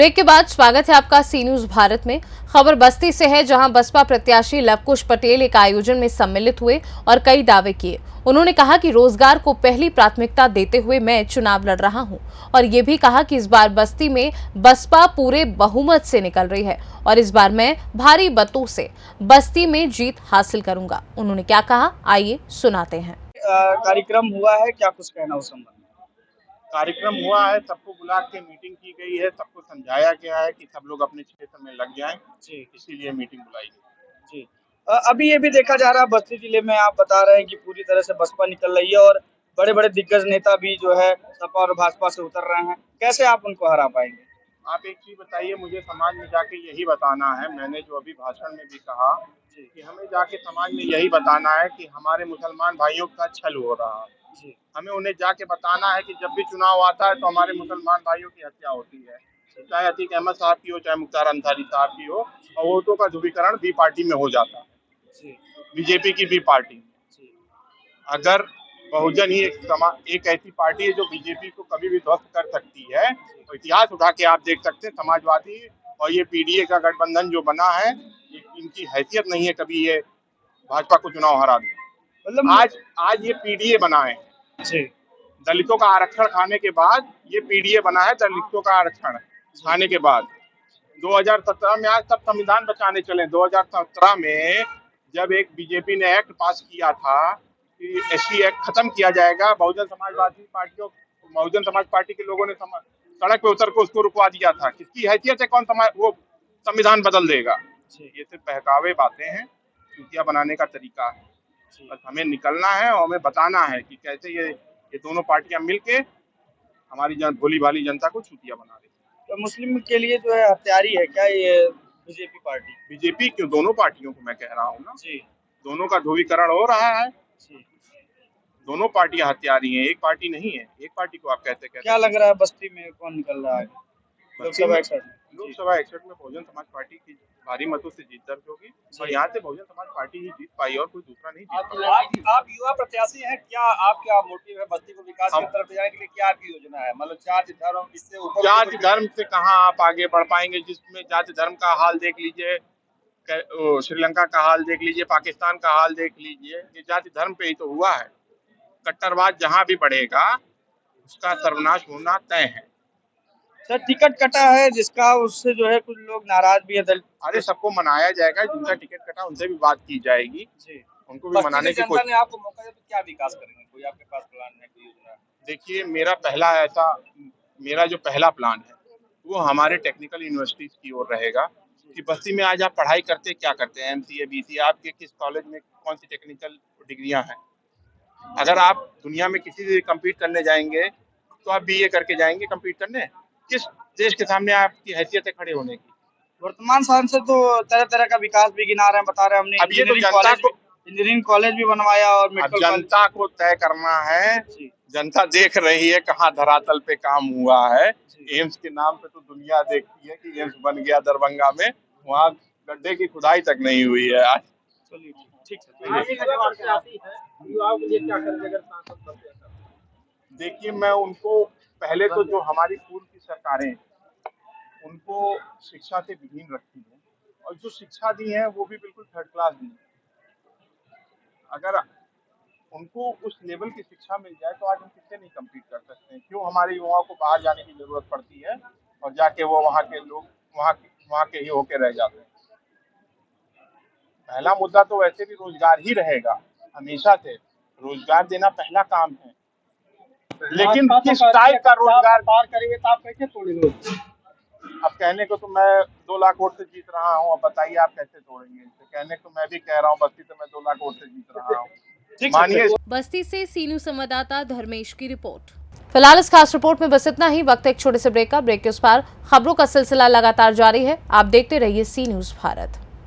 Break के बाद स्वागत है आपका सी न्यूज भारत में। खबर बस्ती से है, जहां बसपा प्रत्याशी लवकुश पटेल एक आयोजन में सम्मिलित हुए और कई दावे किए। उन्होंने कहा कि रोजगार को पहली प्राथमिकता देते हुए मैं चुनाव लड़ रहा हूं और ये भी कहा कि इस बार बस्ती में बसपा पूरे बहुमत से निकल रही है और इस बार मैं भारी मतों से बस्ती में जीत हासिल करूंगा। उन्होंने क्या कहा, आइए सुनाते हैं। कार्यक्रम हुआ है, क्या कुछ कहना उस संबंध में? कार्यक्रम हुआ है, सबको बुला के मीटिंग की गई है, सबको समझाया गया है कि सब लोग अपने क्षेत्र में लग जाएं। जी, इसीलिए मीटिंग बुलाई गई। जी। अभी ये भी देखा जा रहा है बस्ती जिले में, आप बता रहे हैं कि पूरी तरह से बसपा निकल रही है और बड़े-बड़े दिग्गज नेता भी जो है सपा और भाजपा से उतर रहे हैं। कैसे आप उनको हरा पाएंगे? आप एक चीज बताइए, मुझे समाज में जाके यही बताना है, मैंने जो अभी भाषण में भी कहा कि हमें जाके समाज में यही बताना है कि हमारे मुसलमान भाइयों का छल हो रहा है। जी, हमें उन्हें जाके बताना है कि जब भी चुनाव आता है तो हमारे मुसलमान भाइयों की हत्या होती है, चाहे अतीक अहमद साहब की हो, चाहे मुख्तार अंसारी साहब की हो, और वोटों का ध्रुवीकरण बी पार्टी में हो जाता है, जी, बीजेपी की बी पार्टी। जी, अगर बहुजन ही एक ऐसी पार्टी है जो बीजेपी को कभी भी ध्वस्त कर सकती है, तो इतिहास उठा के आप देख सकते हैं, समाजवादी और ये पीडीए का गठबंधन जो बना है, इनकी हैसियत नहीं है कभी ये भाजपा को चुनाव हरा दे। मतलब आज ये पीडीए बना है, जी, दलितों का आरक्षण खाने के बाद ये पीडीए बना है, दलितों का आरक्षण खाने के बाद। 2017 में आज तब संविधान बचाने चले। 2017 में जब एक बीजेपी ने एक्ट पास किया था कि एससी एक्ट खत्म किया जाएगा, बहुजन समाज पार्टी के लोगों ने सड़क पे उतर के उसको रुकवा दिया था। किसकी हैसियत है, कौन वो संविधान बदल देगा? ये सिर्फ बहकावे बातें हैं, चुतिया बनाने का तरीका है। बस हमें निकलना है और हमें बताना है कि कैसे ये दोनों पार्टियां मिलके हमारी भोली भाली जनता को चुतिया बना रही है। तो मुस्लिम के लिए जो है हत्यारी है क्या ये बीजेपी पार्टी? बीजेपी क्यों, दोनों पार्टियों को मैं कह रहा हूँ ना, जी, दोनों का ध्रुवीकरण हो रहा है। जी। दोनों पार्टियां हत्यारी हैं, एक पार्टी नहीं है। एक पार्टी को आप कैसे कहते क्या लग रहा है बस्ती में कौन निकल रहा है लोकसभा 61 में? लोकसभा 61 में बहुजन समाज पार्टी की भारी मतों से जीत दर्ज होगी और यहाँ से बहुजन समाज पार्टी ही जीत पाई और कोई दूसरा नहीं जीत पाया। आप युवा प्रत्याशी हैं, क्या आपका मोटिव है बस्ती को विकास की तरफ ले जाने के लिए? क्या आपकी योजना है? मतलब जाति धर्म इससे ऊपर जाति धर्म से कहाँ आप आगे बढ़ पाएंगे, जिसमें जाति धर्म का हाल देख लीजिए, श्रीलंका का हाल देख लीजिए, पाकिस्तान का हाल देख लीजिए। ये जाति धर्म पे ही तो हुआ है। कट्टरवाद जहाँ भी बढ़ेगा उसका सर्वनाश होना तय है। सर टिकट कटा है जिसका, उससे जो है कुछ लोग नाराज भी है। अरे सबको मनाया जाएगा, जिनका टिकट कटा उनसे भी बात की जाएगी, जी, उनको भी मनाने की कोशिश। ने आपको मौका दिया तो क्या विकास करेंगे? कोई आपके पास प्लान है, कोई योजना है? देखिए, मेरा जो पहला प्लान है वो हमारे टेक्निकल यूनिवर्सिटीज की ओर रहेगा कि बस्ती में आज आप पढ़ाई करते क्या करते हैं, एमसीए बीसीए, आपके किस कॉलेज में कौन सी टेक्निकल डिग्रियां हैं। अगर आप दुनिया में किसी से कम्पीट करने जाएंगे तो आप बीए करके जाएंगे कम्पीट करने? किस देश के सामने आपकी हैसियत है खड़े होने की? वर्तमान सांसद तो तरह तरह का विकास भी गिना रहे हैं, बता रहे हैं हमने अब ये तो इंजीनियरिंग कॉलेज भी बनवाया और मेडिकल कॉलेज। जनता को तय करना है, जनता देख रही है कहाँ धरातल पे काम हुआ है। एम्स के नाम पे तो दुनिया देखती है कि एम्स बन गया दरभंगा में, वहाँ गड्ढे की खुदाई तक नहीं हुई है आज। चलिए ठीक है। देखिए, मैं उनको पहले तो जो हमारी पूर्व की सरकारें उनको शिक्षा से विहीन रखती है और जो शिक्षा दी है वो भी बिल्कुल थर्ड क्लास दी है। अगर उनको उस लेवल की शिक्षा मिल जाए तो आज हम किससे नहीं कम्पीट कर सकते हैं। क्यों हमारे युवाओं को बाहर जाने की जरूरत पड़ती है और जाके वो वहाँ के लोग वहाँ के ही होके रह जाते हैं। पहला मुद्दा तो वैसे भी रोजगार ही रहेगा, हमेशा से रोजगार देना पहला काम है, लेकिन किस टाइप का रोजगार पार करेंगे तो आप कैसे तोड़ेंगे? अब कहने को तो मैं 2 लाख वोट से जीत रहा हूँ, अब बताइए आप कैसे तोड़ेंगे? कहने को मैं भी कह रहा हूँ बस्ती से मैं 2 लाख वोट से जीत रहा हूँ, मानिए। बस्ती से सी न्यूज संवाददाता धर्मेश की रिपोर्ट। फिलहाल इस खास रिपोर्ट में बस इतना ही। वक्त एक छोटे से ब्रेक का। ब्रेक के उस पार खबरों का सिलसिला लगातार जारी है। आप देखते रहिए सी न्यूज भारत।